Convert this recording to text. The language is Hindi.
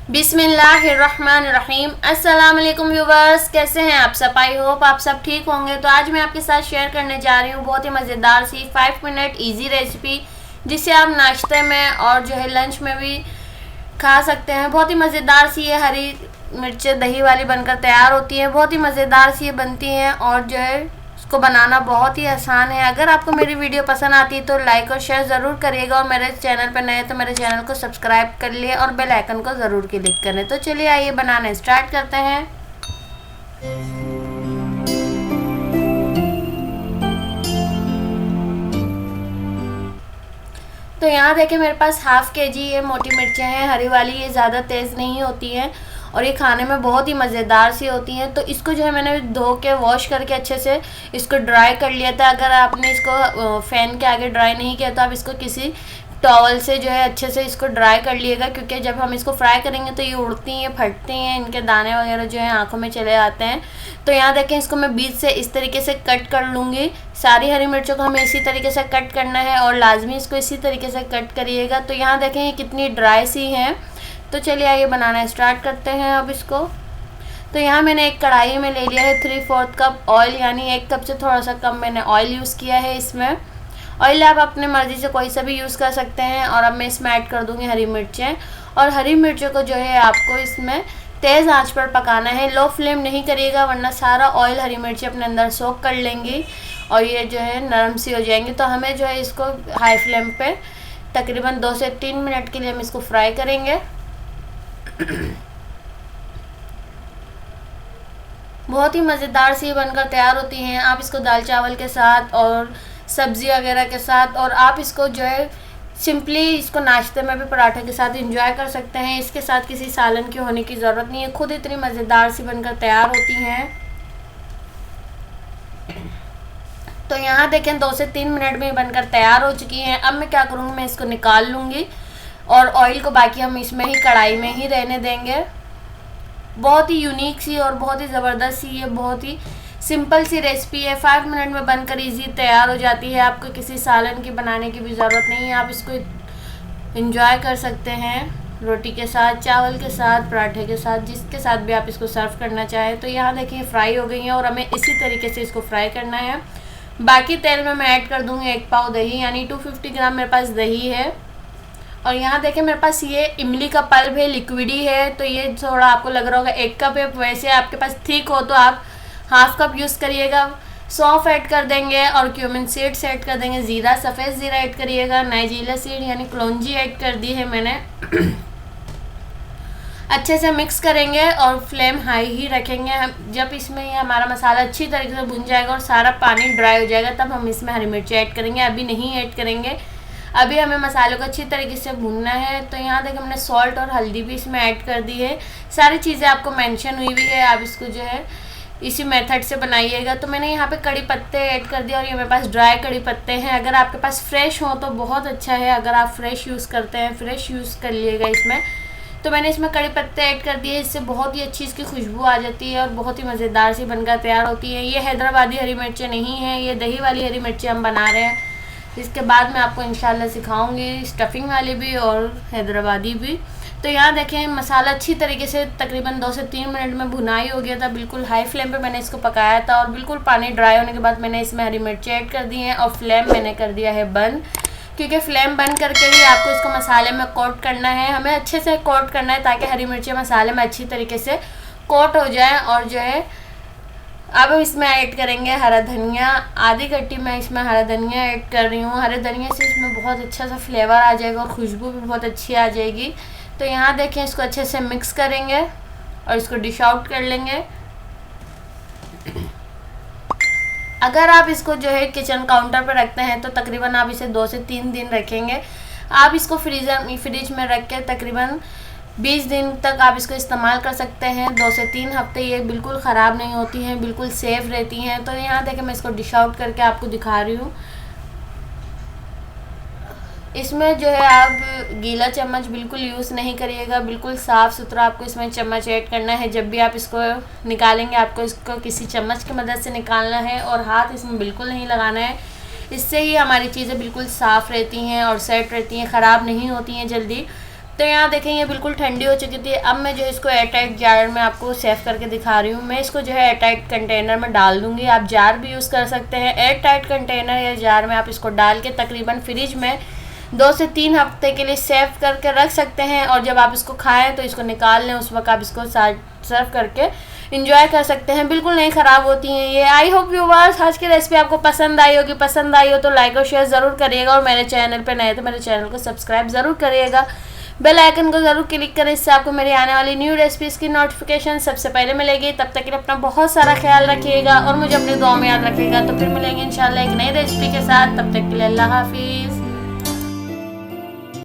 बिस्मिल्लाहिर्रहमानिर्रहीम। अस्सलाम वालेकुम व्यूवर्स, कैसे हैं आप सब? आई होप आप सब ठीक होंगे। तो आज मैं आपके साथ शेयर करने जा रही हूँ बहुत ही मज़ेदार सी 5 मिनट इजी रेसिपी, जिसे आप नाश्ते में और जो है लंच में भी खा सकते हैं। बहुत ही मज़ेदार सी ये हरी मिर्चें दही वाली बनकर तैयार होती हैं। बहुत ही मज़ेदार सी ये बनती हैं और जो है इसको बनाना बहुत ही आसान है। अगर आपको मेरी वीडियो पसंद आती है तो लाइक और शेयर ज़रूर करिएगा, और मेरे चैनल पर नए तो मेरे चैनल को सब्सक्राइब कर लिए और बेल आइकन को ज़रूर क्लिक करें। तो चलिए आइए बनाना स्टार्ट करते हैं। तो यहाँ देखिए मेरे पास हाफ़ के जी ये मोटी मिर्चें हैं हरी वाली। ये ज़्यादा तेज़ नहीं होती हैं और ये खाने में बहुत ही मज़ेदार सी होती हैं। तो इसको जो है मैंने धो के वॉश करके अच्छे से इसको ड्राई कर लिया था। अगर आपने इसको फ़ैन के आगे ड्राई नहीं किया तो आप इसको किसी टॉवल से जो है अच्छे से इसको ड्राई कर लिएगा, क्योंकि जब हम इसको फ्राई करेंगे तो ये उड़ती हैं, फटती हैं, इनके दाने वगैरह जो है आँखों में चले आते हैं। तो यहाँ देखें इसको मैं बीच से इस तरीके से कट कर लूँगी। सारी हरी मिर्चों को हमें इसी तरीके से कट करना है और लाजमी इसको इसी तरीके से कट करिएगा। तो यहाँ देखें ये कितनी ड्राई सी हैं। तो चलिए आइए बनाना स्टार्ट करते हैं अब इसको। तो यहाँ मैंने एक कढ़ाई में ले लिया है 3/4 कप ऑयल, यानी 1 कप से थोड़ा सा कम मैंने ऑयल यूज़ किया है। इसमें ऑयल आप अपने मर्ज़ी से कोई सा भी यूज़ कर सकते हैं। और अब मैं इसमें ऐड कर दूँगी हरी मिर्चें, और हरी मिर्चों को जो है आपको इसमें तेज़ आंच पर पकाना है। लो फ्लेम नहीं करिएगा, वरना सारा ऑयल हरी मिर्ची अपने अंदर सोख कर लेंगी और ये जो है नरम सी हो जाएंगी। तो हमें जो है इसको हाई फ्लेम पे तकरीबन 2 से 3 मिनट के लिए हम इसको फ्राई करेंगे। बहुत ही मज़ेदार सी बनकर तैयार होती हैं। आप इसको दाल चावल के साथ और सब्ज़ी वगैरह के साथ, और आप इसको जो है सिंपली इसको नाश्ते में भी पराठे के साथ एंजॉय कर सकते हैं। इसके साथ किसी सालन की होने की ज़रूरत नहीं है, खुद इतनी मज़ेदार सी बनकर तैयार होती हैं। तो यहाँ देखें 2 से 3 मिनट में बनकर तैयार हो चुकी हैं। अब मैं क्या करूँगी, मैं इसको निकाल लूँगी और ऑयल को बाकी हम इसमें ही कढ़ाई में ही रहने देंगे। बहुत ही यूनिक सी और बहुत ही ज़बरदस्त सी ये बहुत ही सिंपल सी रेसिपी है। 5 मिनट में बनकर इजी तैयार हो जाती है। आपको किसी सालन की बनाने की भी ज़रूरत नहीं है। आप इसको एंजॉय कर सकते हैं रोटी के साथ, चावल के साथ, पराठे के साथ, जिसके साथ भी आप इसको सर्व करना चाहें। तो यहाँ देखिए फ्राई हो गई हैं और हमें इसी तरीके से इसको फ्राई करना है। बाकी तेल में मैं ऐड कर दूँगी 1 पाव दही, यानी 250 ग्राम मेरे पास दही है। और यहाँ देखें मेरे पास ये इमली का पल्प है, लिक्विड ही है। तो ये थोड़ा आपको लग रहा होगा 1 कप है, वैसे आपके पास थिक हो तो आप हाफ कप यूज़ करिएगा। सौंफ ऐड कर देंगे और क्यूमिन सीड्स ऐड कर देंगे। ज़ीरा, सफ़ेद ज़ीरा ऐड करिएगा। नाइजीरा सीड यानी कलौंजी ऐड कर दी है मैंने। अच्छे से मिक्स करेंगे और फ्लेम हाई ही रखेंगे। हम जब इसमें ये हमारा मसाला अच्छी तरीके से भुन जाएगा और सारा पानी ड्राई हो जाएगा, तब हम इसमें हरी मिर्ची ऐड करेंगे। अभी नहीं ऐड करेंगे, अभी हमें मसालों को अच्छी तरीके से भूनना है। तो यहाँ देखिए हमने सॉल्ट और हल्दी भी इसमें ऐड कर दी है। सारी चीज़ें आपको मेंशन हुई है, आप इसको जो है इसी मेथड से बनाइएगा। तो मैंने यहाँ पे कड़ी पत्ते ऐड कर दिए और ये मेरे पास ड्राई कड़ी पत्ते हैं। अगर आपके पास फ्रेश हो तो बहुत अच्छा है, अगर आप फ्रेश यूज़ करते हैं फ्रेश यूज़ कर लीजिएगा इसमें। तो मैंने इसमें कड़ी पत्ते ऐड कर दिए, इससे बहुत ही अच्छी इसकी खुशबू आ जाती है और बहुत ही मज़ेदार सी बनकर तैयार होती है। ये हैदराबादी हरी मिर्चें नहीं हैं, ये दही वाली हरी मिर्चें हम बना रहे हैं। इसके बाद मैं आपको इंशाल्लाह सिखाऊंगी स्टफिंग वाली भी और हैदराबादी भी। तो यहाँ देखें मसाला अच्छी तरीके से तकरीबन 2 से 3 मिनट में भुनाई हो गया था। बिल्कुल हाई फ्लेम पे मैंने इसको पकाया था और बिल्कुल पानी ड्राई होने के बाद मैंने इसमें हरी मिर्ची ऐड कर दी हैं और फ्लेम मैंने कर दिया है बंद, क्योंकि फ्लेम बंद करके ही आपको इसको मसाले में कोट करना है। हमें अच्छे से कोट करना है ताकि हरी मिर्ची मसाले में अच्छी तरीके से कोट हो जाए। और जो है अब इसमें ऐड करेंगे हरा धनिया। आधी कट्टी मैं इसमें हरा धनिया ऐड कर रही हूँ। हरे धनिया से इसमें बहुत अच्छा सा फ्लेवर आ जाएगा और खुशबू भी बहुत अच्छी आ जाएगी। तो यहाँ देखें इसको अच्छे से मिक्स करेंगे और इसको डिश आउट कर लेंगे। अगर आप इसको जो है किचन काउंटर पर रखते हैं तो तकरीबन आप इसे 2 से 3 दिन रखेंगे। आप इसको फ्रिज में रख के तकरीबन 20 दिन तक आप इसको इस्तेमाल कर सकते हैं। 2 से 3 हफ्ते ये बिल्कुल ख़राब नहीं होती हैं, बिल्कुल सेफ़ रहती हैं। तो यहाँ देखें मैं इसको डिश आउट करके आपको दिखा रही हूँ। इसमें जो है आप गीला चम्मच बिल्कुल यूज़ नहीं करिएगा, बिल्कुल साफ़ सुथरा आपको इसमें चम्मच ऐड करना है। जब भी आप इसको निकालेंगे आपको इसको किसी चम्मच की मदद से निकालना है और हाथ इसमें बिल्कुल नहीं लगाना है। इससे ही हमारी चीज़ें बिल्कुल साफ़ रहती हैं और सेट रहती हैं, ख़राब नहीं होती हैं जल्दी। तो यहाँ देखें ये बिल्कुल ठंडी हो चुकी थी। अब मैं जो है इसको एयर टाइट जार में आपको सेव करके दिखा रही हूँ। मैं इसको जो है एयर टाइट कंटेनर में डाल दूँगी। आप जार भी यूज़ कर सकते हैं। एयर टाइट कंटेनर या जार में आप इसको डाल के तकरीबन फ्रिज में 2 से 3 हफ्ते के लिए सेव करके रख सकते हैं, और जब आप इसको खाएं तो इसको निकाल लें, उस वक्त आप इसको सर्व करके इंजॉय कर सकते हैं। बिल्कुल नहीं ख़राब होती हैं ये। आई होप व्यूअर्स आज की रेसिपी आपको पसंद आई होगी। पसंद आई हो तो लाइक और शेयर ज़रूर करिएगा, और मेरे चैनल पे नए तो मेरे चैनल को सब्सक्राइब ज़रूर करिएगा। बेल आइकन को ज़रूर क्लिक करें, इससे आपको मेरी आने वाली न्यू रेसिपीज़ की नोटिफिकेशन सबसे पहले मिलेगी। तब तक के लिए अपना बहुत सारा ख्याल रखिएगा और मुझे अपनी दुआ में याद रखिएगा। तो फिर मिलेंगे इंशाल्लाह एक नई रेसिपी के साथ। तब तक के लिए अल्लाह हाफिज़।